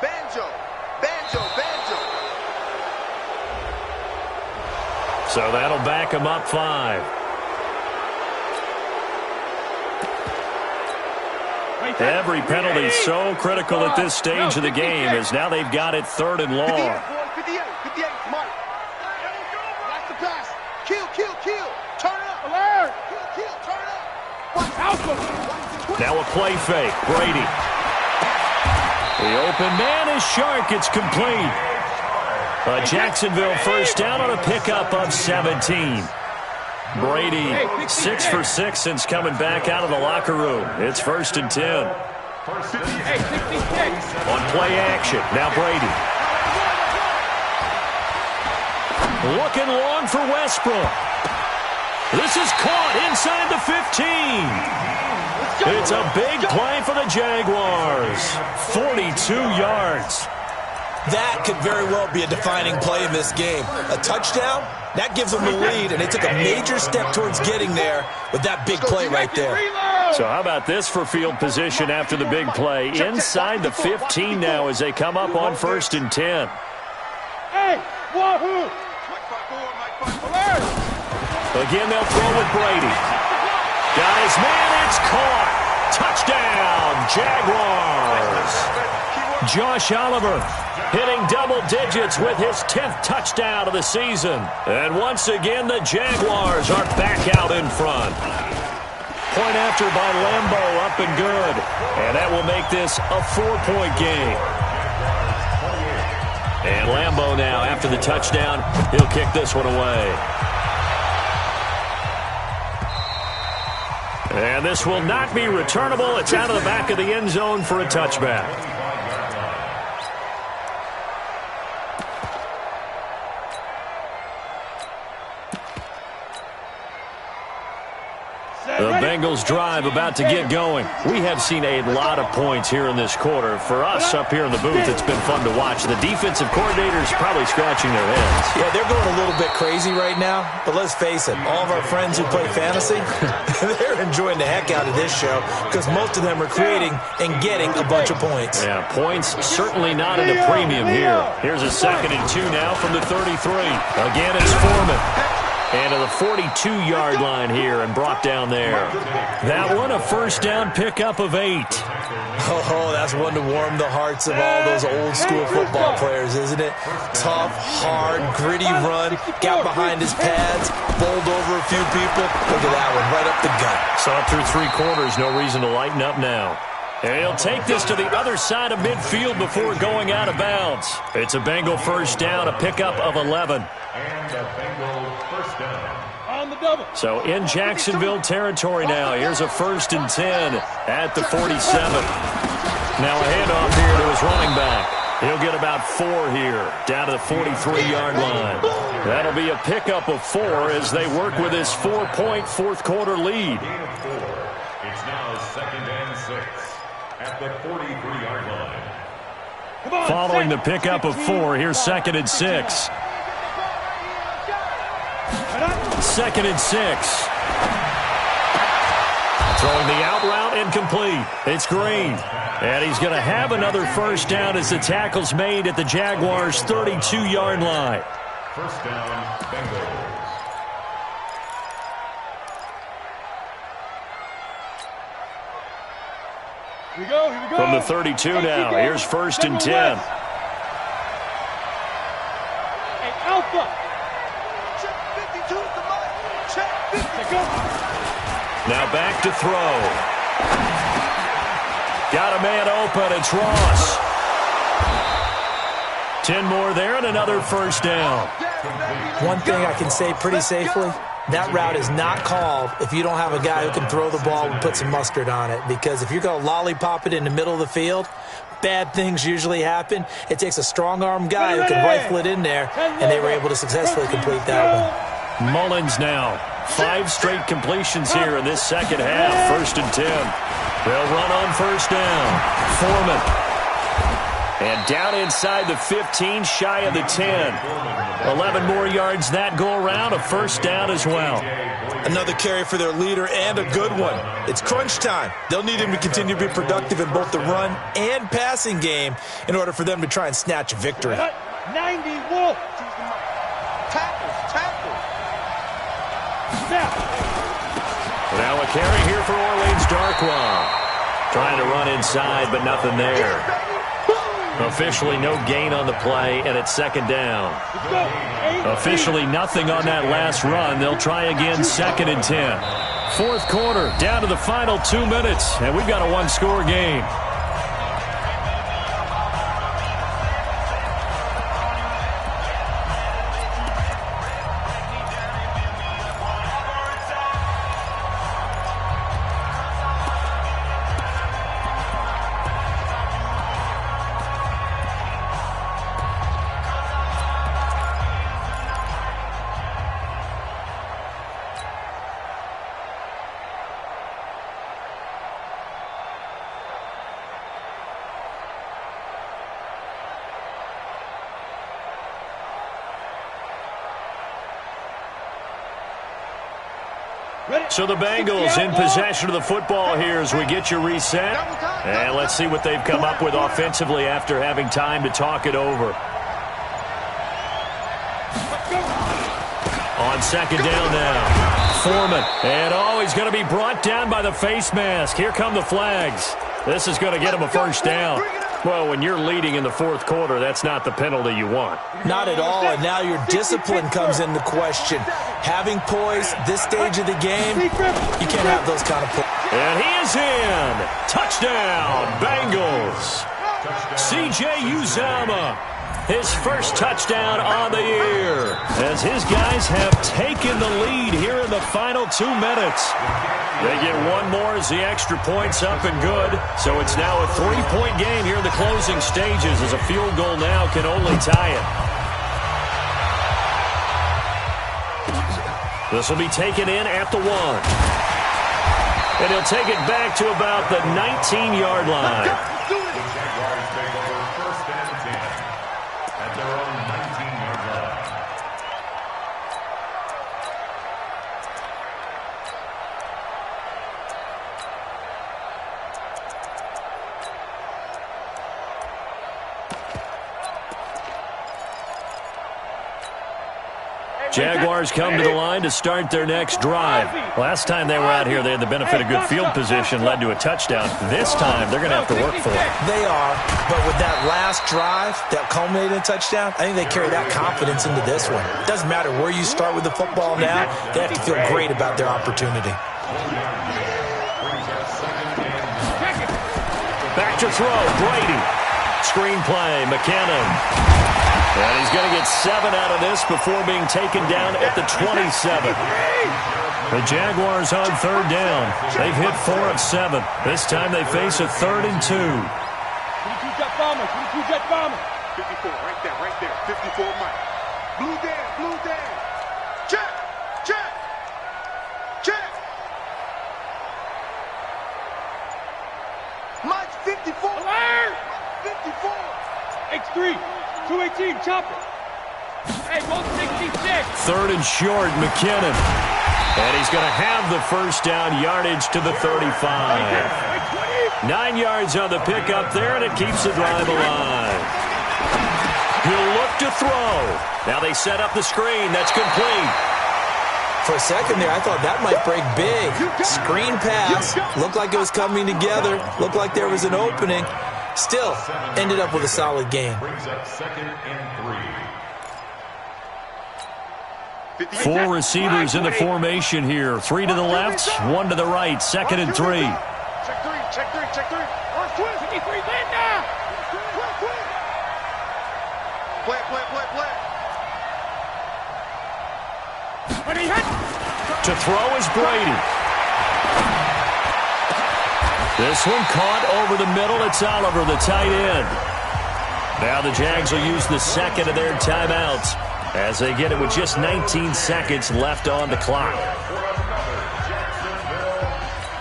S2: Banjo.
S1: So that'll back them up 5. Every penalty so critical at this stage of the game, as now they've got it 3rd and long.
S2: 58, Mike. Watch the pass. Kill. Turn it up.
S5: Alert.
S2: Kill, turn it up.
S1: Now a play fake. Brady. The open man is Shark. It's complete. A Jacksonville 1st down on a pickup of 17. Brady 6 for 6 since coming back out of the locker room. It's 1st and 10.
S5: Hey, 66.
S1: On play action. Now Brady. Looking long for Westbrook. This is caught inside the 15. It's a big play for the Jaguars. 42 yards.
S3: That could very well be a defining play in this game. A touchdown, that gives them the lead, and they took a major step towards getting there with that big play right there.
S1: So how about this for field position after the big play? Inside the 15 now as they come up on 1st and 10.
S5: Hey, wahoo!
S2: Mike.
S1: Again, they'll throw with Brady. Got his man, it's caught. Touchdown, Jaguars. Josh Oliver hitting double digits with his 10th touchdown of the season. And once again, the Jaguars are back out in front. Point after by Lambeau, up and good. And that will make this a 4-point game. And Lambeau now, after the touchdown, he'll kick this one away. And this will not be returnable. It's out of the back of the end zone for a touchback. The Bengals drive about to get going. We have seen a lot of points here in this quarter. For us up here in the booth, it's been fun to watch. The defensive coordinators probably scratching their heads.
S3: Yeah, they're going a little bit crazy right now. But let's face it, all of our friends who play fantasy, they're enjoying the heck out of this show because most of them are creating and getting a bunch of points.
S1: Yeah, points certainly not at a premium here. Here's a 2nd and 2 now from the 33. Again, it's Foreman. And to the 42-yard line here and brought down there. That one, a first down pickup of 8.
S3: Oh, that's one to warm the hearts of all those old-school football players, isn't it? Tough, hard, gritty run, got behind his pads, bowled over a few people. Look at that one, right up the gut.
S1: Saw it through 3 quarters, no reason to lighten up now. And he'll take this to the other side of midfield before going out of bounds. It's a Bengal first down, a pickup of 11.
S4: And a Bengal first down.
S5: On the double.
S1: So in Jacksonville territory now. Here's a 1st and 10 at the 47. Now a handoff here to his running back. He'll get about 4 here, down to the 43-yard line. That'll be a pickup of 4 as they work with his 4-point fourth-quarter lead.
S4: Gain of 4. It's now 2nd and 6 at the 43-yard line.
S1: Following the pickup of 4, here's 2nd and 6. 2nd and 6. Throwing the out route incomplete. It's Green. And he's going to have another first down as the tackle's made at the Jaguars' 32-yard line.
S4: First down, Bengals.
S5: Here we go.
S1: From the 32 now, here's 1st and 10.
S5: Hey, Alpha.
S1: Now back to throw. Got a man open. It's Ross. 10 more there and another first down.
S3: One thing I can say pretty safely, that route is not called if you don't have a guy who can throw the ball and put some mustard on it. Because if you're going to lollipop it in the middle of the field, bad things usually happen. It takes a strong-arm guy who can rifle it in there, and they were able to successfully complete that one.
S1: Mullins now. 5 straight completions here in this second half. 1st and 10. They'll run on first down. Foreman. And down inside the 15, shy of the 10. 11 more yards that go around. A first down as well.
S3: Another carry for their leader and a good one. It's crunch time. They'll need him to continue to be productive in both the run and passing game in order for them to try and snatch a victory.
S5: 90 Wolf. Tackle.
S1: Now a carry here for Orleans Darkwa. Trying to run inside, but nothing there. Officially no gain on the play, and it's 2nd down. Officially nothing on that last run. They'll try again, 2nd and 10. 4th quarter, down to the final 2 minutes, and we've got a 1-score game. So the Bengals in possession of the football here as we get you reset. And let's see what they've come up with offensively after having time to talk it over. On 2nd down now. Foreman. And he's going to be brought down by the face mask. Here come the flags. This is going to get him a first down. Well, when you're leading in the fourth quarter, that's not the penalty you want.
S3: Not at all, and now your discipline comes into question. Having poise this stage of the game, you can't have those kind of poise.
S1: And he is in. Touchdown, Bengals. C.J. Uzomah, his first touchdown on the year, as his guys have taken the lead here in the final 2 minutes. They get one more as the extra point's up and good. So it's now a 3-point game here in the closing stages, as a field goal now can only tie it. This will be taken in at the 1. And he'll take it back to about the 19-yard line. Jaguars come to the line to start their next drive. Last time they were out here, they had the benefit of good field position, led to a touchdown. This time, they're going to have to work for it.
S3: They are, but with that last drive that culminated in a touchdown, I think they carry that confidence into this one. It doesn't matter where you start with the football now. They have to feel great about their opportunity.
S1: Back to throw, Brady. Screenplay, McKinnon. And he's going to get 7 out of this before being taken down at the 27. The Jaguars on third down. They've hit 4 of 7. This time they face a 3rd and 2.
S5: 22-jet bomber, 22-jet bomber.
S2: 54, right there. 54, Mike. Blue Dan. Check. Mike's 54.
S5: Alert!
S2: 54.
S5: X3, 218, chopper. Hey, 166.
S1: 3rd and short, McKinnon. And he's going to have the first down, yardage to the 35. 9 yards on the pickup there, and it keeps the drive alive. He'll look to throw. Now they set up the screen. That's complete.
S3: For a second there, I thought that might break big. Screen pass. Looked like it was coming together. Looked like there was an opening. Still, ended up with a solid game.
S4: Brings up 2nd and 3.
S1: 4 receivers in the formation here. 3 to the left, 1 to the right. 2nd and 3.
S2: Check three. First twist.
S5: 53, land now.
S2: Play.
S5: When he hit.
S1: To throw is Brady. This one caught over the middle. It's Oliver, the tight end. Now the Jags will use the second of their timeouts as they get it with just 19 seconds left on the clock.
S4: Jacksonville,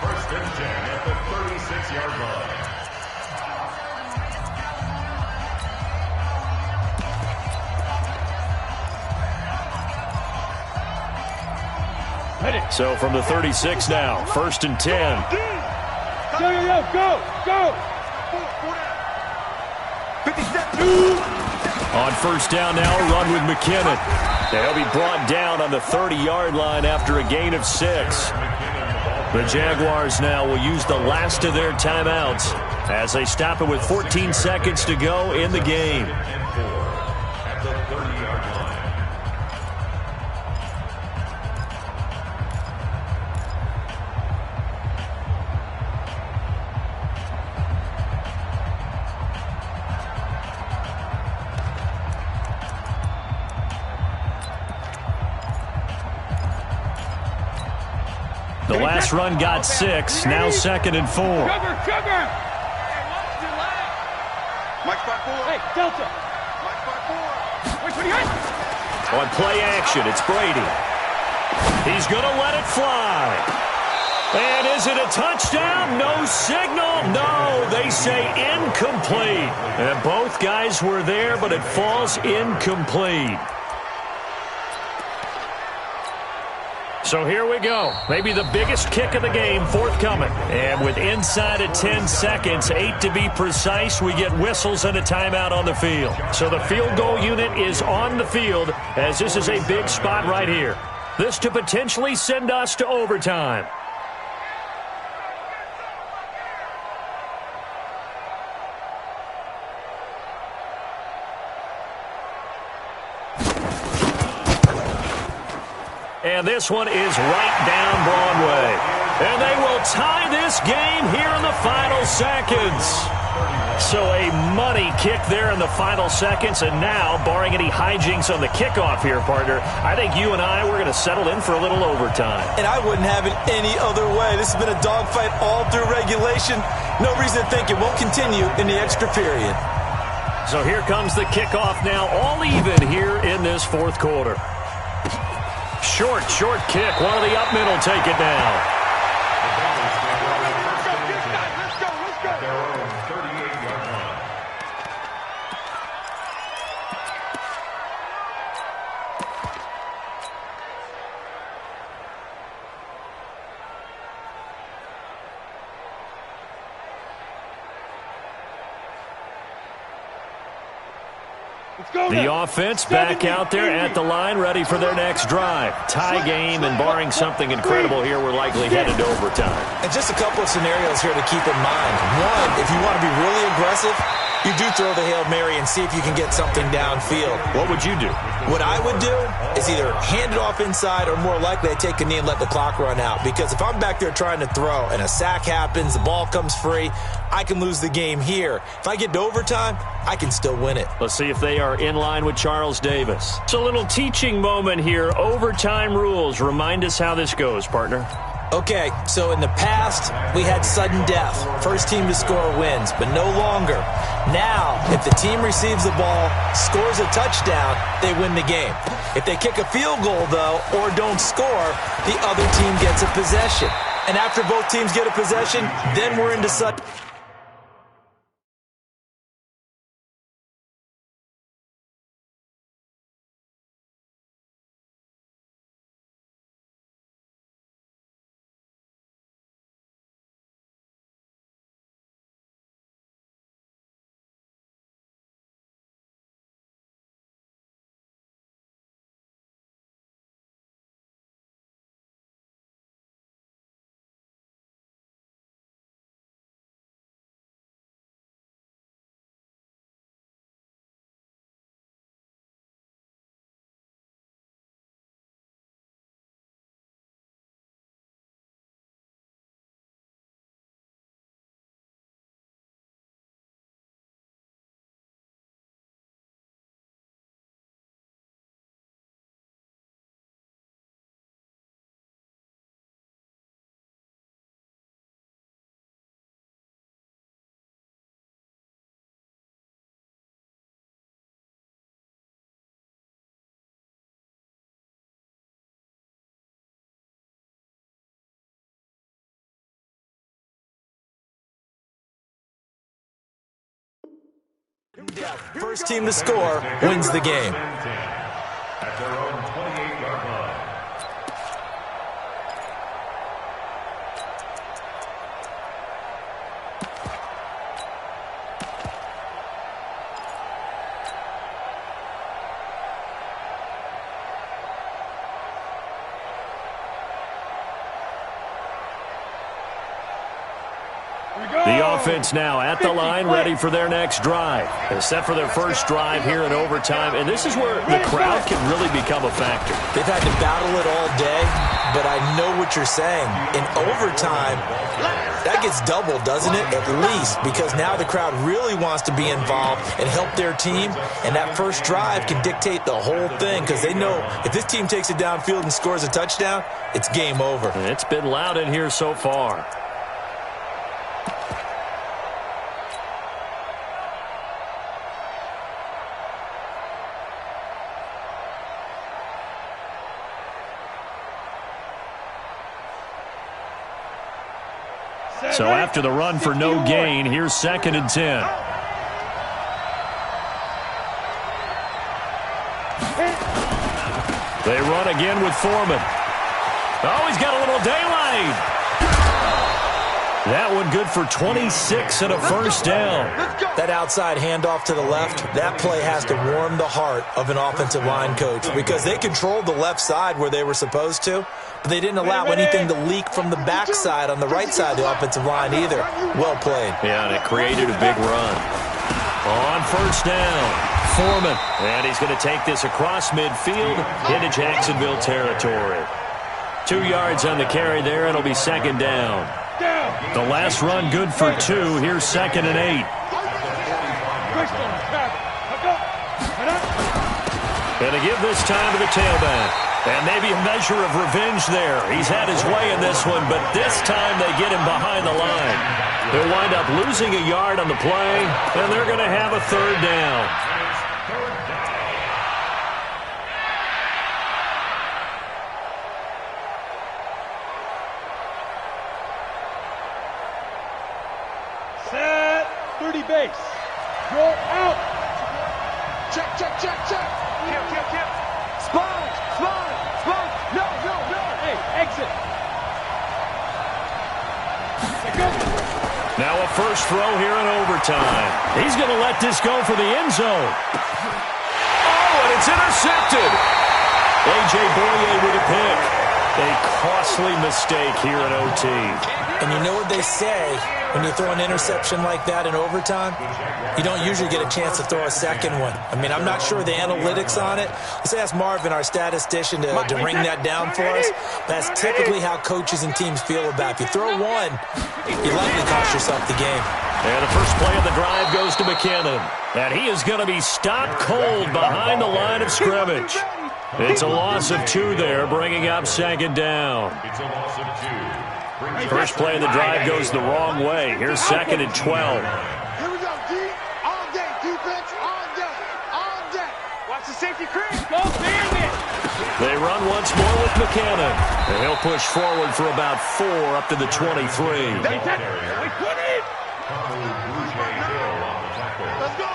S4: 1st and 10 at the 36-yard line.
S1: So from the 36 now, 1st and 10.
S5: Go.
S2: 57.
S1: On 1st down now, a run with McKinnon. They'll be brought down on the 30-yard line after a gain of 6. The Jaguars now will use the last of their timeouts as they stop it with 14 seconds to go in the game.
S4: At the 30-yard line.
S1: The last run got 6, now 2nd and 4.
S5: Sugar.
S2: Mike's 5-4.
S5: Hey, Delta.
S2: Mike's 5-4.
S5: Wait, when he hit.
S1: On play action, it's Brady. He's going to let it fly. And is it a touchdown? No signal. No, they say incomplete. And both guys were there, but it falls incomplete. So here we go. Maybe the biggest kick of the game forthcoming. And with inside of 10 seconds, 8 to be precise, we get whistles and a timeout on the field. So the field goal unit is on the field as this is a big spot right here. This to potentially send us to overtime. And this one is right down Broadway. And they will tie this game here in the final seconds. So a money kick there in the final seconds. And now, barring any hijinks on the kickoff here, partner, I think you and I, we're going to settle in for a little overtime.
S3: And I wouldn't have it any other way. This has been a dogfight all through regulation. No reason to think it won't continue in the extra period.
S1: So here comes the kickoff now, all even here in this fourth quarter. Short kick. One of the up men will take it down. The offense back out there at the line, ready for their next drive. Tie game, and barring something incredible here, we're likely headed to overtime.
S3: And just a couple of scenarios here to keep in mind. One, if you want to be really aggressive, you do throw the Hail Mary and see if you can get something downfield.
S1: What would you do?
S3: What I would do is either hand it off inside or more likely I take a knee and let the clock run out. Because if I'm back there trying to throw and a sack happens, the ball comes free, I can lose the game here. If I get to overtime, I can still win it.
S1: Let's see if they are in line with Charles Davis. It's a little teaching moment here. Overtime rules. Remind us how this goes, partner.
S3: Okay, so in the past, we had sudden death. First team to score wins, but no longer. Now, if the team receives the ball, scores a touchdown, they win the game. If they kick a field goal, though, or don't score, the other team gets a possession. And after both teams get a possession, then we're into sudden... First team to score wins the game.
S4: At their own 28-yard line.
S1: The offense now at the line, ready for their next drive. They're set for their first drive here in overtime, and this is where the crowd can really become a factor.
S3: They've had to battle it all day, but I know what you're saying. In overtime, that gets doubled, doesn't it? At least, because now the crowd really wants to be involved and help their team, and that first drive can dictate the whole thing because they know if this team takes it downfield and scores a touchdown, it's game over.
S1: And it's been loud in here so far. So after the run for no gain, here's 2nd and 10. They run again with Foreman. Oh, he's got a little daylight. That one good for 26 and a first down.
S3: That outside handoff to the left, that play has to warm the heart of an offensive line coach because they controlled the left side where they were supposed to, but they didn't allow anything to leak from the backside on the right side of the offensive line either. Well played.
S1: Yeah, and it created a big run. On first down, Foreman. And he's going to take this across midfield into Jacksonville territory. 2 yards on the carry there. It'll be second down. The last run good for 2. Here's 2nd and 8. And to give this time to the tailback. And maybe a measure of revenge there. He's had his way in this one, but this time they get him behind the line. They'll wind up losing a yard on the play, and they're going to have a 3rd down.
S5: Set 30 base. Roll out.
S2: Check, check, check, check.
S5: Kill. Sponge. No. Hey, exit.
S1: Now a first throw here in overtime. He's going to let this go for the end zone. Oh, and it's intercepted. A.J. Boye with a pick. A costly mistake here in OT.
S3: And you know what they say, when you throw an interception like that in overtime, you don't usually get a chance to throw a second one. I mean, I'm not sure the analytics on it. Let's ask Marvin, our statistician, to ring that down for us. That's typically how coaches and teams feel about it. If you throw one, you likely cost yourself the game.
S1: And the first play of the drive goes to McKinnon. And he is going to be stopped cold behind the line of scrimmage. It's a loss of 2 there, bringing up 2nd down.
S4: It's a loss of 2.
S1: First play of the drive goes the wrong way. Here's 2nd and 12.
S2: Here we go, D. All day, defense, all day, all day. Watch the safety creep.
S5: Go Bandit.
S1: They run once more with McKinnon. And he'll push forward for about 4 up to the 23.
S2: Let's go.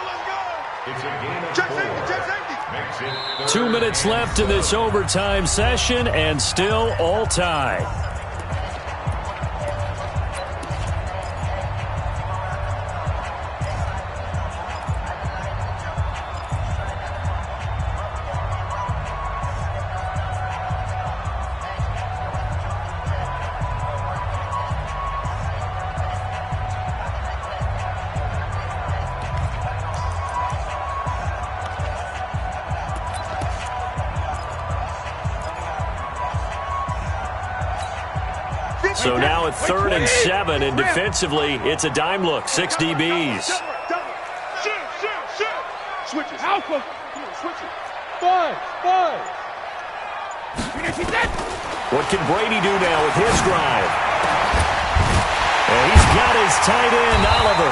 S4: It's a gain of
S2: Check
S4: 4.
S2: safety, check safety.
S4: Makes it
S1: 2 minutes left in this overtime session, and still all tied. So now at 3rd and 7, and defensively, it's a dime look. 6 DBs.
S2: Shoot.
S5: Switches. Alpha. Switches. Five.
S1: What can Brady do now with his drive? And he's got his tight end, Oliver.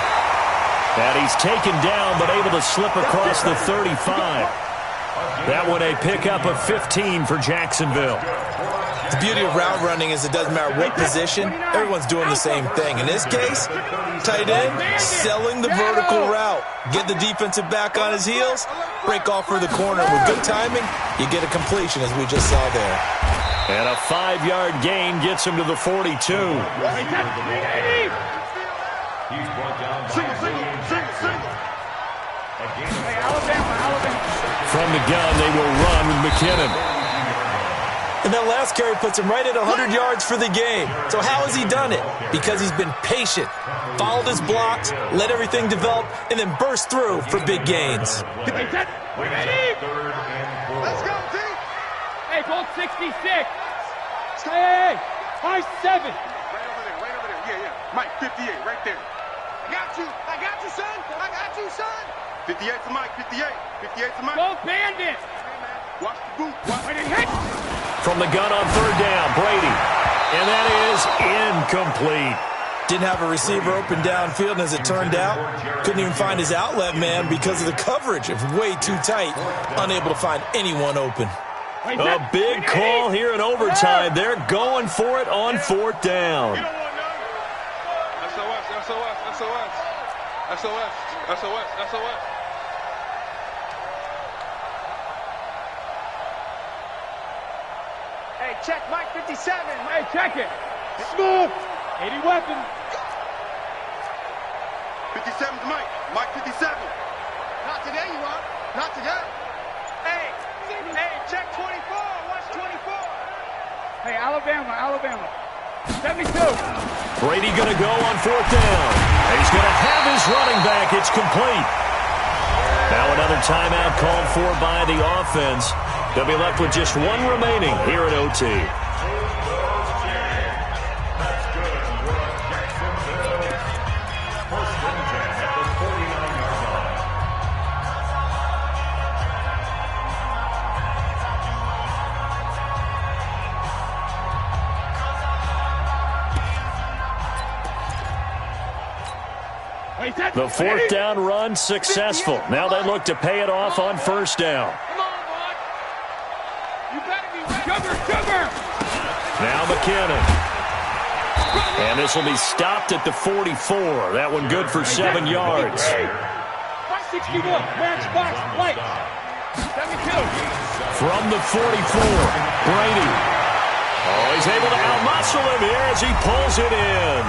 S1: And he's taken down, but able to slip across the 35. That one a pickup of 15 for Jacksonville.
S3: The beauty of route running is it doesn't matter what position, everyone's doing the same thing. In this case, tight end, selling the vertical route. Get the defensive back on his heels, break off for the corner. With good timing, you get a completion, as we just saw there.
S1: And a 5-yard gain gets him to the 42.
S4: He's brought down by
S5: Alabama.
S1: From the gun, they will run with McKinnon.
S3: And that last carry puts him right at 100 yards for the game. So how has he done it? Because he's been patient, followed his blocks, let everything develop, and then burst through for big gains.
S2: Let's go, D.
S5: Hey, Bolt 66. Hey, high 7.
S2: Right over there. Yeah. Mike, 58, right there. I got you, son. 58 to Mike, 58 to Mike.
S5: Go Bandit.
S2: Watch the boot.
S5: When it hits.
S1: From the gun on 3rd down, Brady. And that is incomplete.
S3: Didn't have a receiver open downfield, and as it turned out, couldn't even find his outlet man because of the coverage. It was way too tight, unable to find anyone open.
S1: A big call here in overtime. They're going for it on 4th down.
S2: SOS. Hey, check Mike 57.
S5: Hey, check it. Smooth. 80 weapon.
S2: 57's Mike. Mike 57. Not today, you are. Not today. Hey, check 24. Watch 24.
S5: Hey, Alabama. 72.
S1: Brady going to go on 4th down. He's going to have his running back. It's complete. Now another timeout called for by the offense. They'll be left with just one remaining here at OT. The fourth down run successful. Now they look to pay it off on first down.
S2: Come on, boy. You better be sugar.
S1: Now McKinnon. And this will be stopped at the 44. That one good for 7 yards.
S5: 61, match box, light. 72.
S1: From the 44, Brady. Oh, he's able to outmuscle him here as he pulls it in.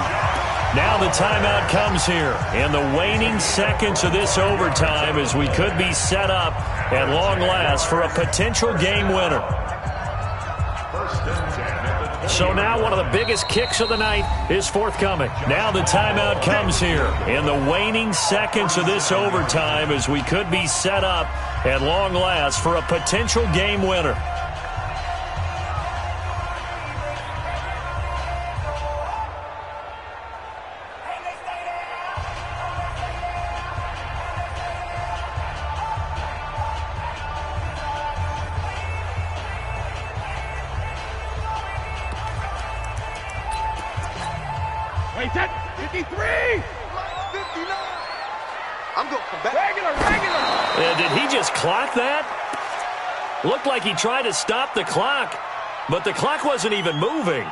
S1: Now the timeout comes here in the waning seconds of this overtime as we could be set up at long last for a potential game winner. So now one of the biggest kicks of the night is forthcoming. Now the timeout comes here in the waning seconds of this overtime as we could be set up at long last for a potential game winner.
S5: Wait, that 53!
S2: 59. I'm going to come back.
S5: Regular!
S1: Did he just clock that? Looked like he tried to stop the clock, but the clock wasn't even moving.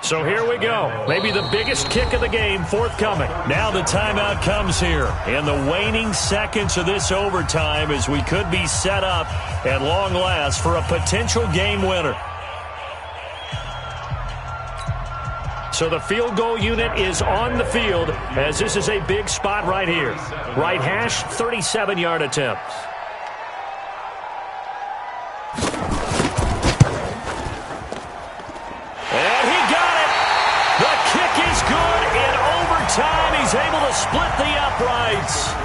S1: So here we go. Maybe the biggest kick of the game forthcoming. Now the timeout comes here in the waning seconds of this overtime as we could be set up at long last for a potential game winner. So the field goal unit is on the field as this is a big spot right here. Right hash, 37-yard attempt. And he got it. The kick is good in overtime. He's able to split the uprights.